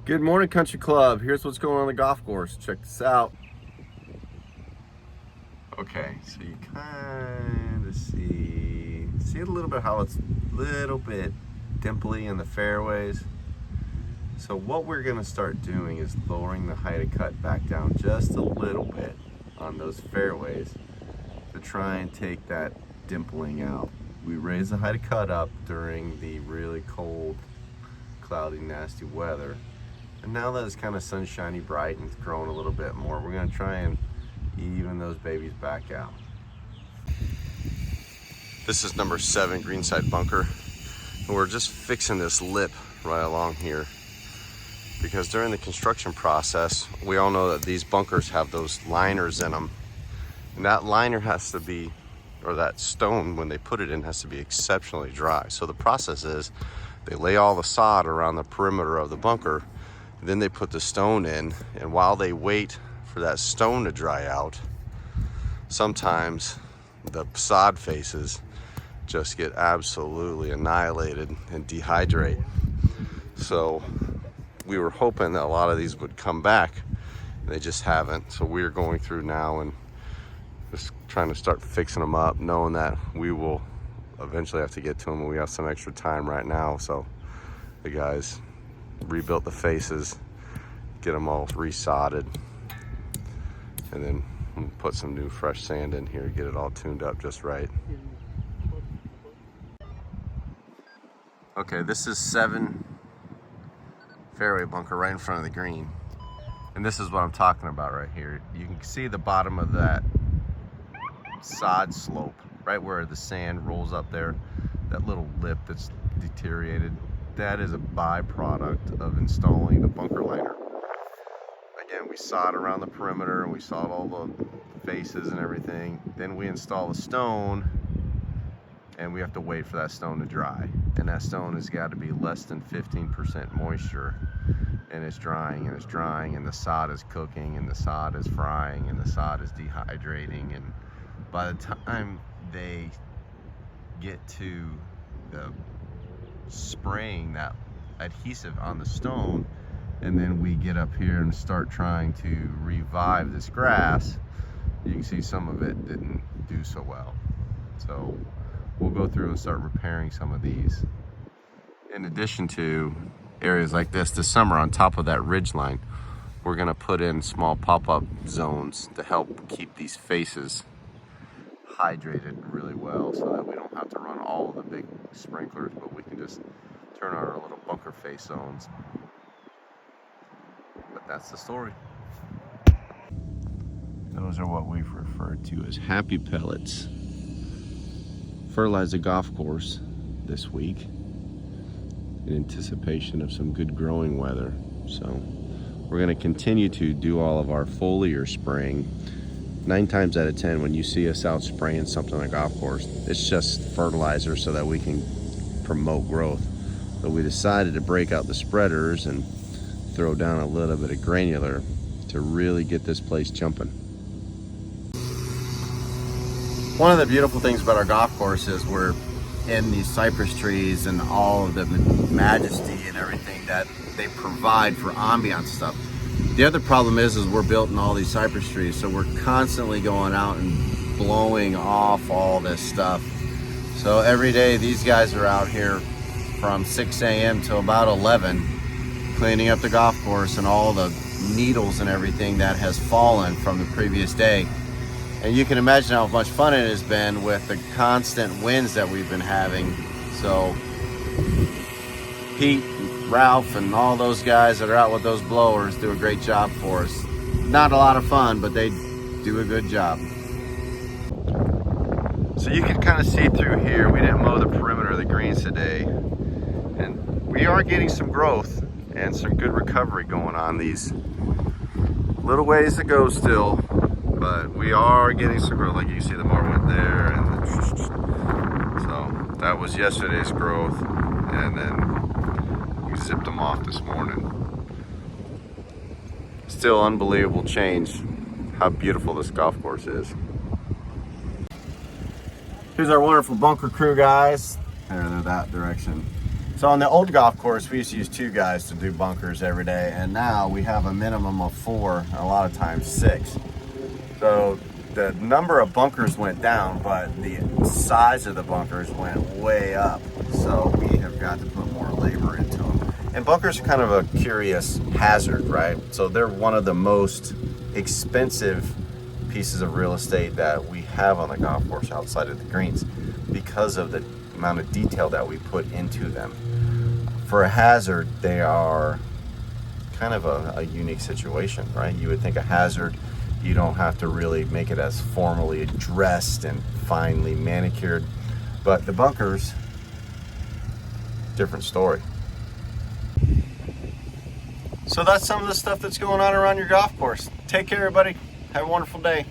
Good morning, Country Club. Here's what's going on the golf course. Check this out. Okay, so you kind of see a little bit how it's a little bit dimply in the fairways. So what we're gonna start doing is lowering the height of cut back down just a little bit on those fairways to try and take that dimpling out. We raise the height of cut up during the really cold, cloudy, nasty weather. And now that it's kind of sunshiny, bright, and it's growing a little bit more, we're gonna try and even those babies back out. This is number 7 Greenside Bunker. And we're just fixing this lip right along here because during the construction process, we all know that these bunkers have those liners in them. And that liner has to be, or that stone, when they put it in, has to be exceptionally dry. So the process is they lay all the sod around the perimeter of the bunker, then they put the stone in, and while they wait for that stone to dry out, sometimes the sod faces just get absolutely annihilated and dehydrate. So we were hoping that a lot of these would come back. They just haven't. So we're going through now and just trying to start fixing them up, knowing that we will eventually have to get to them and we have some extra time right now. So the guys rebuilt the faces, get them all resodded, and then put some new fresh sand in here, get it all tuned up just right. Okay, this is 7 Fairway Bunker right in front of the green. And this is what I'm talking about right here. You can see the bottom of that sod slope, right where the sand rolls up there, that little lip that's deteriorated. That is a byproduct of installing the bunker liner. Again, we sod around the perimeter and we sod all the faces and everything. Then we install the stone and we have to wait for that stone to dry. And that stone has got to be less than 15% moisture. And it's drying and it's drying and the sod is cooking and the sod is frying and the sod is dehydrating. And by the time they get to the spraying that adhesive on the stone, and then we get up here and start trying to revive this grass, you can see some of it didn't do so well. So we'll go through and start repairing some of these. In addition to areas like this summer, on top of that ridge line, we're going to put in small pop-up zones to help keep these faces hydrated really well so that we don't have to run all of the big sprinklers, but we can just turn our little bunker face zones. But that's the story. Those are what we've referred to as happy pellets. Fertilize the golf course this week in anticipation of some good growing weather. So we're going to continue to do all of our foliar spraying. 9 times out of 10, when you see us out spraying something on a golf course, it's just fertilizer so that we can promote growth. But we decided to break out the spreaders and throw down a little bit of granular to really get this place jumping. One of the beautiful things about our golf course is we're in these cypress trees and all of the majesty and everything that they provide for ambiance stuff. The other problem is we're built in all these cypress trees, so we're constantly going out and blowing off all this stuff. So every day these guys are out here from 6 a.m. to about 11 cleaning up the golf course and all the needles and everything that has fallen from the previous day. And you can imagine how much fun it has been with the constant winds that we've been having. So Pete, Ralph, and all those guys that are out with those blowers do a great job for us. Not a lot of fun, but they do a good job. So you can kind of see through here, we didn't mow the perimeter of the greens today. And we are getting some growth and some good recovery going on. These little ways to go still, but we are getting some growth. Like you see the more went there, and so that was yesterday's growth, and then we zipped them off this morning. Still unbelievable change how beautiful this golf course is. Here's our wonderful bunker crew guys. They're that direction. So on the old golf course, we used to use 2 guys to do bunkers every day, and now we have a minimum of 4, and a lot of times 6. So the number of bunkers went down, but the size of the bunkers went way up. So we have got to put more labor into them. And bunkers are kind of a curious hazard, right? So they're one of the most expensive pieces of real estate that we have on the golf course outside of the greens, because of the amount of detail that we put into them. For a hazard, they are kind of a unique situation, right? You would think a hazard, you don't have to really make it as formally dressed and finely manicured, but the bunkers, different story. So that's some of the stuff that's going on around your golf course. Take care, everybody. Have a wonderful day.